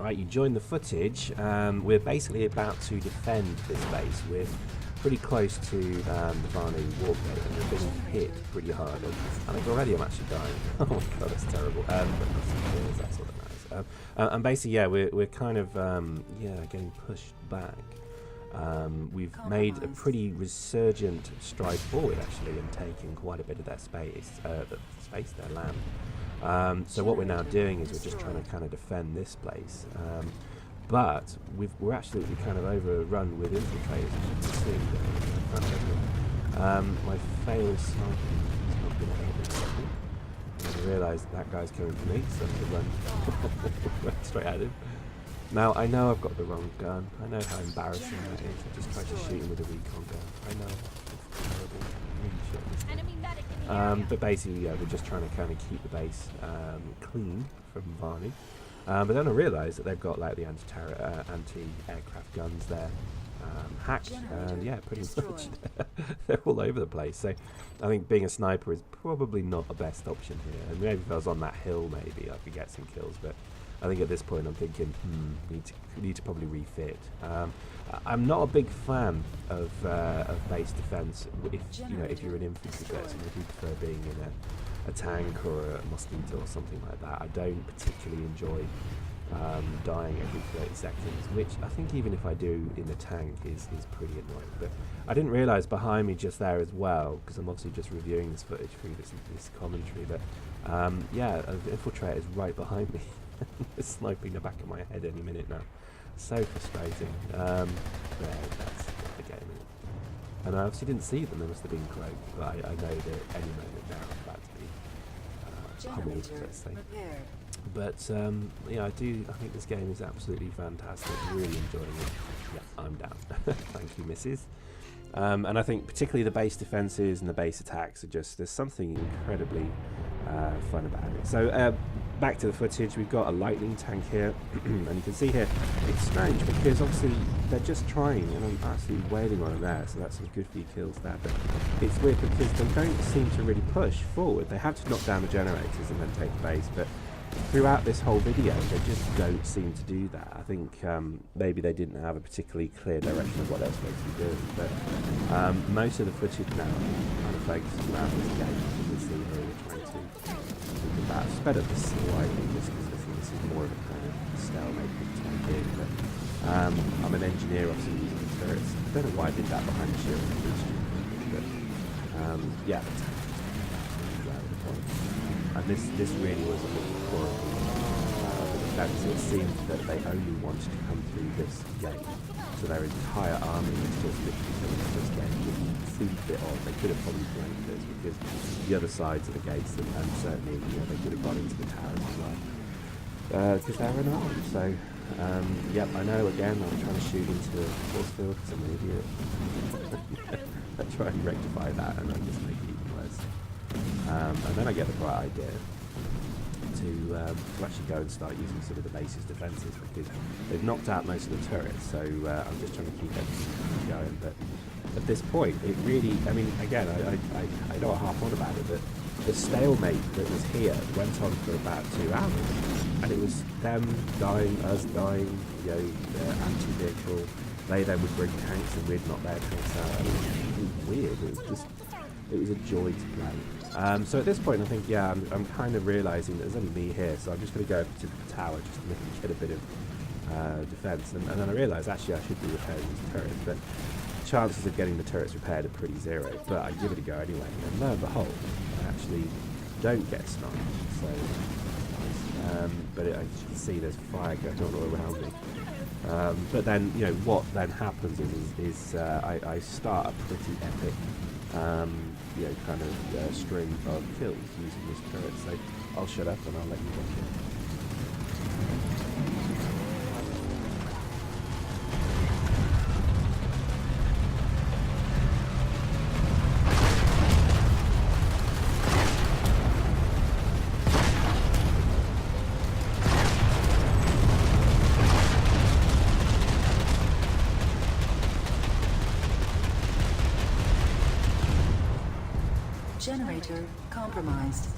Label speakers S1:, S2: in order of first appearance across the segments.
S1: Right, you joined the footage. We're basically about to defend this base. We're pretty close to the Vanu wargate, and we're being hit pretty hard. I think already I'm actually dying. Oh my god, that's terrible. But that's sort of nice. And basically, yeah, we're kind of getting pushed back. We've made a pretty resurgent stride forward actually, and taking quite a bit of their space, their land. So what we're now doing is we're just trying to kind of defend this place. But we're absolutely kind of overrun with infiltrators, as you can see. My failed sniping has not been able to help me. I realised that guy's coming for me, so I'm going to run straight at him. Now, I know I've got the wrong gun. I know how embarrassing that is. I just tried to shoot him with a recon gun. I know. It's terrible. Really shit. But basically, yeah, we're just trying to kind of keep the base clean from Vanu. But then I realised that they've got like the anti-aircraft guns there hacked, and yeah, pretty much they're all over the place. So I think being a sniper is probably not the best option here. And maybe if I was on that hill, maybe I could get some kills. But I think at this point I'm thinking, need to probably refit. I'm not a big fan of base defense if you're an infantry person. If you prefer being in a tank or a mosquito or something like that. I don't particularly enjoy dying every 30 seconds, which I think even if I do in the tank is pretty annoying. But I didn't realise behind me just there as well, because I'm obviously just reviewing this footage through this commentary, but yeah, an infiltrator is right behind me. It's sniping the back of my head any minute now. So frustrating. But that's the game. And I obviously didn't see them, they must have been cloaked, but I know that any moment now I'm about to be pummeled, let's say. But yeah, I think this game is absolutely fantastic, really enjoying it. Yeah, I'm down. Thank you, missus. And I think particularly the base defenses and the base attacks are just, there's something incredibly fun about it. So back to the footage, we've got a lightning tank here, and you can see here, it's strange because obviously they're just trying, and I'm absolutely wailing on them there, so that's some good few kills there, but it's weird because they don't seem to really push forward. They have to knock down the generators and then take the base, but throughout this whole video they just don't seem to do that. I think maybe they didn't have a particularly clear direction of what they're supposed to be doing, but most of the footage now kind of focuses around this game. You can see here we're trying to sped up the slightly just because I think this is more of a kind of stalemate type thing, but I'm an engineer obviously using the turrets. I don't know why I did that behind the shield, but yeah, and this really was a bit horrible for the defense. It seemed that they only wanted to come through this gate, so their entire army was just literally coming to this gate, which seemed a bit odd. They could have probably flanked this because the other sides of the gates, and certainly they could have gone into the towers as well, because they're unarmed. So yep, I know again I'm trying to shoot into the force field because I'm an idiot. I try and rectify that and I just make it even worse. And then I get the bright idea to actually go and start using some of the base's defences, because they've knocked out most of the turrets, so I'm just trying to keep everything going. But at this point, it really, I mean, again, I don't harp on about it, but the stalemate that was here went on for about 2 hours, and it was them dying, us dying, the anti-vehicle. They then would bring tanks and we'd knock their tanks out. It was weird. It was a joy to play. So at this point, I think, yeah, I'm kind of realising that there's only me here, so I'm just going to go over to the tower just to get a bit of defence. And then I realise, actually, I should be repairing these turrets, but chances of getting the turrets repaired are pretty zero. But I give it a go anyway, and lo and behold, I actually don't get sniped. So, but as you can see, there's fire going on all around me. But then, what then happens is I start a pretty epic kind of string of kills using this turret, so I'll shut up and I'll let you watch it.
S2: Generator compromised.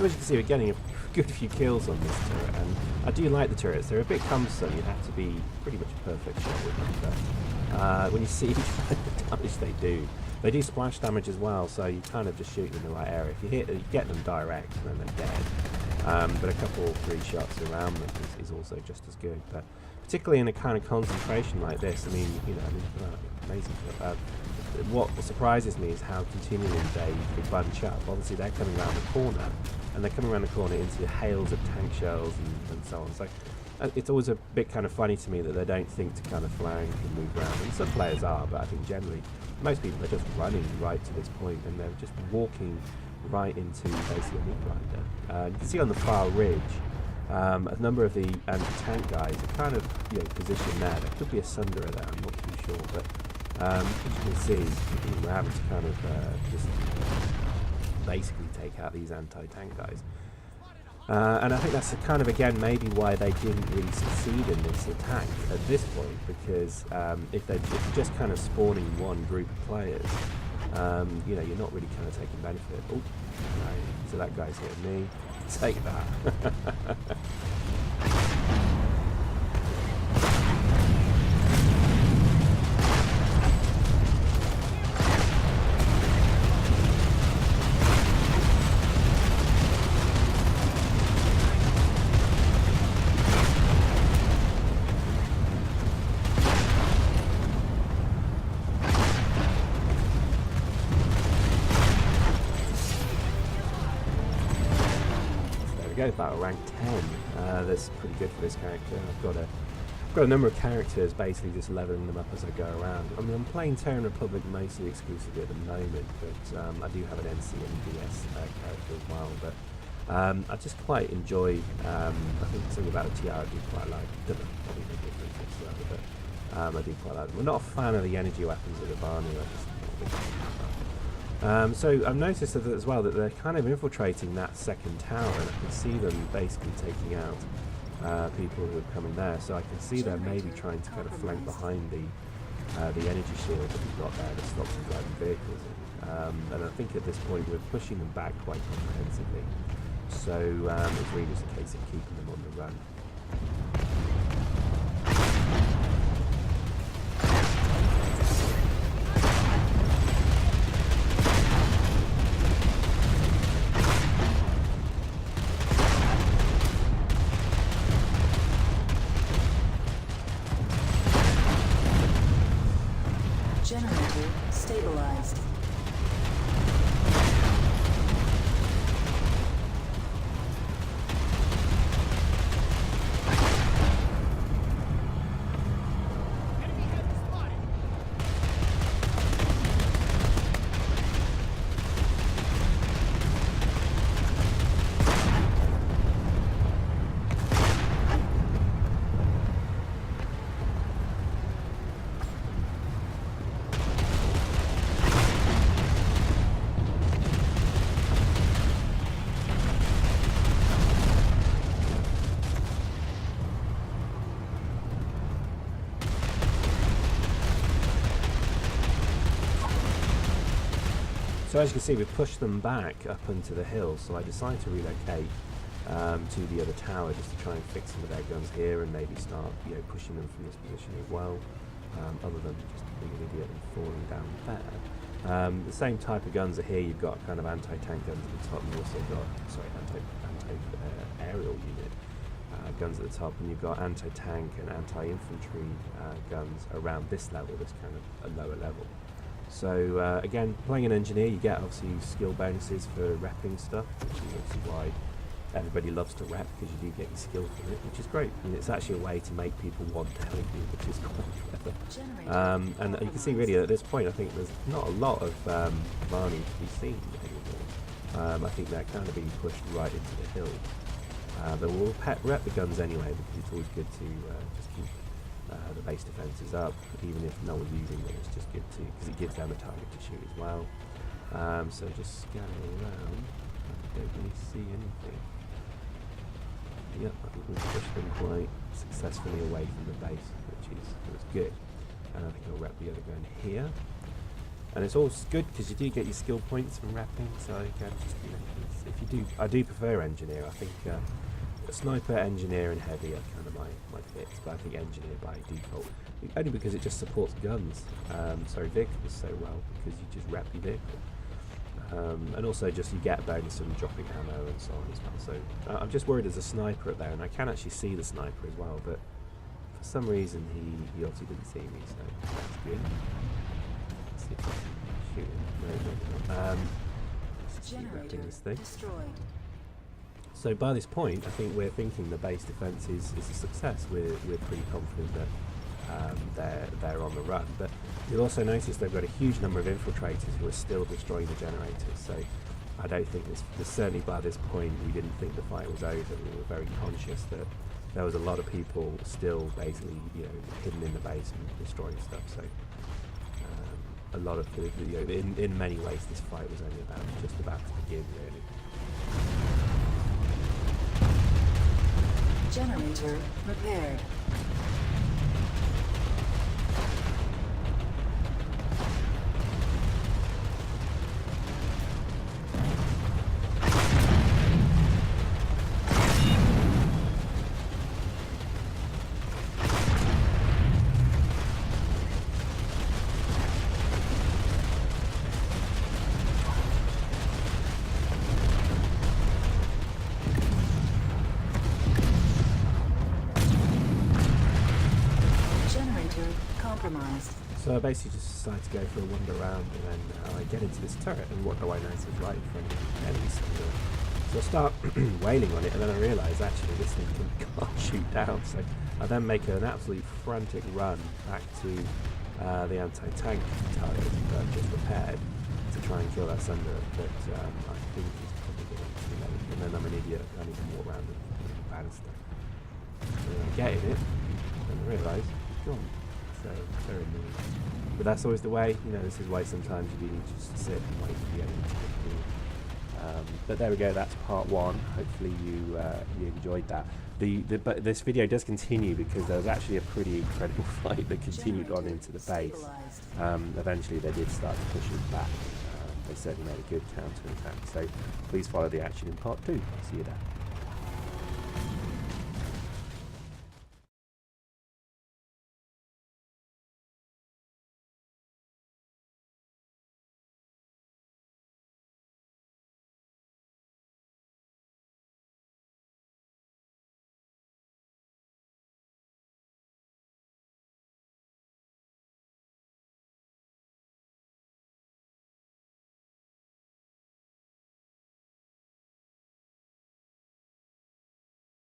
S1: So as you can see, we're getting a good few kills on this turret, and I do like the turrets. They're a bit cumbersome. You have to be pretty much a perfect shot with them. But when you see the damage they do splash damage as well. So you kind of just shoot them in the right area. If you get them direct, then they're dead. But a couple, 3 shots around them is also just as good. But particularly in a kind of concentration like this, I mean, you know, amazing. What surprises me is how continually they bunch up. Obviously, they're coming around the corner, and they're coming around the corner into hails of tank shells and so on. So it's always a bit kind of funny to me that they don't think to kind of flank and move around. And some players are, but I think generally most people are just running right to this point, and they're just walking right into basically a meat grinder. You can see on the far ridge, a number of the anti-tank guys are kind of, you know, positioned there. There could be a Sunderer there, I'm not too sure, but as you can see, we're having to kind of just basically take out these anti-tank guys. And I think that's kind of, again, maybe why they didn't really succeed in this attack at this point, because if you're just kind of spawning one group of players, you know, you're not really kind of taking benefit. Oh, right, so that guy's hitting me. Take that. Battle rank 10. That's pretty good for this character. I've got a number of characters, basically just leveling them up as I go around. I mean, I'm playing Terran Republic mostly exclusively at the moment, but I do have an NC and DS character as well. But I just quite enjoy. I think something about the TR I do quite like. Don't know, probably no difference whatsoever, but I do quite like them. I'm not a fan of the energy weapons of the Vanu. So I've noticed that as well that they're kind of infiltrating that second tower, and I can see them basically taking out people who are coming there. So I can see they're maybe trying to kind of flank behind the energy shield that we've got there that stops them driving vehicles in. And I think at this point we're pushing them back quite comprehensively. So it's really just a case of keeping them on the run.
S2: Generator stabilized.
S1: So as you can see, we've pushed them back up into the hill, so I decided to relocate to the other tower just to try and fix some of their guns here and maybe start, you know, pushing them from this position as well, other than just being an idiot and falling down there. The same type of guns are here. You've got kind of anti-tank guns at the top, and you've also got, anti-aerial unit guns at the top, and you've got anti-tank and anti-infantry guns around this level, this kind of a lower level. So again, playing an engineer, you get obviously skill bonuses for repping stuff, which is obviously why everybody loves to rep, because you do get your skill from it, which is great. And it's actually a way to make people want to help you, which is quite clever. And you can see really at this point, I think there's not a lot of Vanu to be seen anymore. I think they're kind of being pushed right into the hill. But we'll rep the guns anyway, because it's always good to just keep the base defences up, even if no one's using them. It's just good to, because it gives them a target to shoot as well. So just scanning around, I don't really see anything. Yep, I think we've pushed them quite successfully away from the base, which is good. And I think I'll wrap the other gun here. And it's all good because you do get your skill points from repping. So again, just if you do, I do prefer engineer. I think sniper, engineer, and heavy are kind of my picks. But I think engineer by default, only because it just supports guns. Vehicles so well because you just rep your vehicle. And also just you get a bonus from dropping ammo and so on as well. So I'm just worried there's a sniper up there, and I can actually see the sniper as well, but for some reason he obviously didn't see me, so that's good. Let's see if I can shoot him. No, let's keep wrapping this thing.
S2: Destroyed.
S1: So by this point, I think we're thinking the base defense is a success. We're pretty confident that they're on the run, but you'll also notice they've got a huge number of infiltrators who are still destroying the generators. So I don't think this certainly by this point we didn't think the fight was over. We were very conscious that there was a lot of people still basically hidden in the base and destroying stuff. So a lot of in many ways this fight was only just about to begin really.
S2: Generator repaired.
S1: So I basically just decided to go for a wander around, and then I get into this turret, and what do I notice right in front of me? Enemies. So I start wailing on it, and then I realise actually this thing can't shoot down. So I then make an absolutely frantic run back to the anti-tank turret that I've just repaired to try and kill that Sunder, but I think it's probably going to be too late. And then I'm an idiot, I can't even walk around the banister. So I get in it, and I realise it's gone. So very annoying. But that's always the way, this is why sometimes you need to just sit and wait for the enemy to hit you. But there we go, that's part one. Hopefully you enjoyed that. But this video does continue because there was actually a pretty incredible fight that continued on into the base. Eventually they did start to push it back. They certainly made a good counter attack. So please follow the action in part two. See you there.